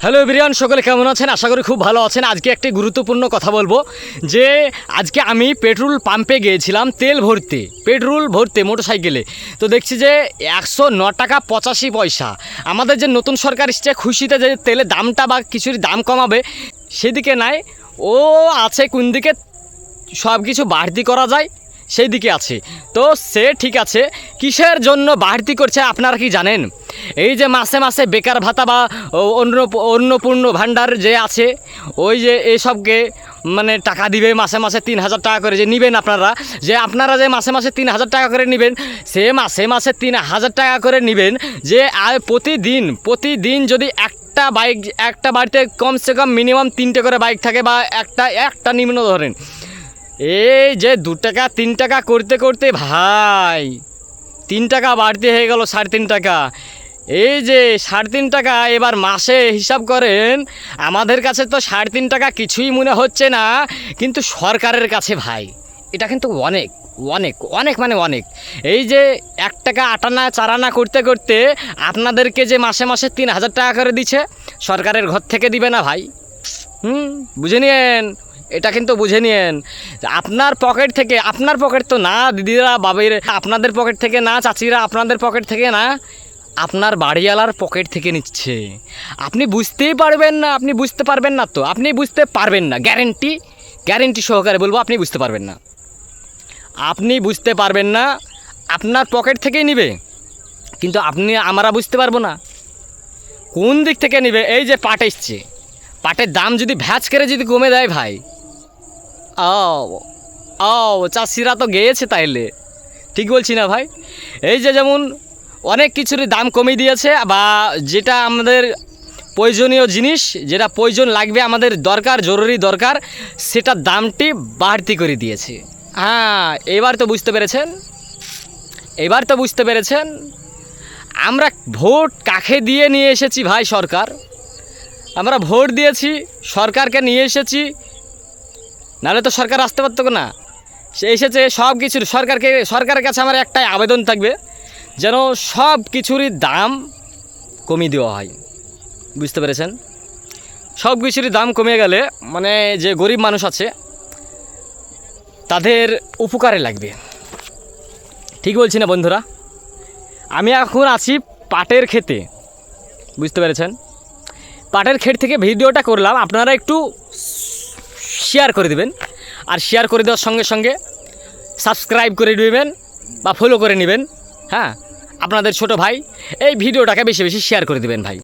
Hello everyone, সকলে কেমন আছেন? আশা করি খুব ভালো আছেন। আজকে একটি গুরুত্বপূর্ণ কথা বলবো যে আজকে আমি পেট্রোল পাম্পে গিয়েছিলাম তেল ভরতে, পেট্রোল ভরতে মোটরসাইকেলে। তো দেখছি যে 109 টাকা 85 পয়সা। আমাদের যে নতুন সরকার এসছে, খুশিতে যে তেলের দামটা বা কিছুর দাম কমাবে সেদিকে নাই, ও আছে কোন দিকে সব কিছু বাড়তি করা যায় সেই দিকে আছে। তো সে ঠিক আছে, কিসের জন্য বাড়তি করছে আপনারা কি জানেন? এই যে মাসে মাসে বেকার ভাতা বা অন্নপূর্ণ ভাণ্ডার যে আছে, ওই যে এইসবকে মানে টাকা দিবে মাসে মাসে 3,000 টাকা করে যে নেবেন আপনারা যে মাসে মাসে 3,000 টাকা করে নেবেন, সে মাসে মাসে 3,000 টাকা করে নেবেন। যে প্রতিদিন যদি একটা বাড়িতে কমসে কম মিনিমাম 3টে করে বাইক থাকে বা একটা নিম্ন ধরেন, এই যে 2 টাকা 3 টাকা করতে করতে ভাই 3 টাকা বাড়তি হয়ে গেল 3.5 টাকা। এই যে 3.5 টাকা এবার মাসে হিসাব করেন, আমাদের কাছে তো 3.5 টাকা কিছুই মনে হচ্ছে না, কিন্তু সরকারের কাছে ভাই এটা কিন্তু অনেক অনেক অনেক মানে অনেক। এই যে 1 টাকা 8 আনা 4 আনা করতে করতে আপনাদেরকে যে মাসে মাসে 3,000 টাকা করে দিচ্ছে, সরকারের ঘর থেকে দিবে না ভাই। বুঝে নিয়েন, এটা কিন্তু বুঝে নিয়েন। আপনার পকেট থেকে, আপনার পকেট তো না দিদিরা বাবির, আপনাদের পকেট থেকে না চাচিরা, আপনাদের পকেট থেকে না, আপনার বাড়িওয়ালার পকেট থেকে নিচ্ছে। আপনি বুঝতেই পারবেন না, আপনি বুঝতে পারবেন না, তো আপনি বুঝতে পারবেন না, গ্যারেন্টি সহকারে বলবো আপনি বুঝতে পারবেন না, আপনি বুঝতে পারবেন না। আপনার পকেট থেকেই নিবে, কিন্তু আমরা বুঝতে পারবো না কোন দিক থেকে নিবে। এই যে পাট এসছে, পাটের দাম যদি ভ্যাচ করে যদি কমে দেয় ভাই, চাষিরা তো গেয়েছে তাইলে, ঠিক বলছি না ভাই? এই যে যেমন অনেক কিছুরই দাম কমিয়ে দিয়েছে, বা যেটা আমাদের প্রয়োজনীয় জিনিস, যেটা প্রয়োজন লাগবে আমাদের দরকার, জরুরি দরকার, সেটার দামটি বাড়তি করে দিয়েছে। এবার তো বুঝতে পেরেছেন। আমরা ভোট কাকে দিয়ে নিয়ে এসেছি ভাই? আমরা ভোট দিয়েছি, সরকারকে নিয়ে এসেছি, নাহলে তো সরকার আসতে পারতো না। সে এসেছে সব কিছুর। সরকারের কাছে আমার একটাই আবেদন থাকবে, যেন সব কিছুরই দাম কমিয়ে দেওয়া হয়। বুঝতে পেরেছেন? সব কিছুরই দাম কমে গেলে মানে যে গরিব মানুষ আছে তাদের উপকারে লাগবে। ঠিক বলছি না বন্ধুরা? আমি এখন আছি পাটের ক্ষেতে, বুঝতে পেরেছেন? পাটের ক্ষেত থেকে ভিডিওটা করলাম, আপনারা একটু শেয়ার করে দেবেন, আর শেয়ার করে দেওয়ার সঙ্গে সঙ্গে সাবস্ক্রাইব করে নেবেন বা ফলো করে নেবেন। আপনাদের ছোট ভাই এই ভিডিওটাকে বেশি বেশি শেয়ার করে দেবেন ভাই।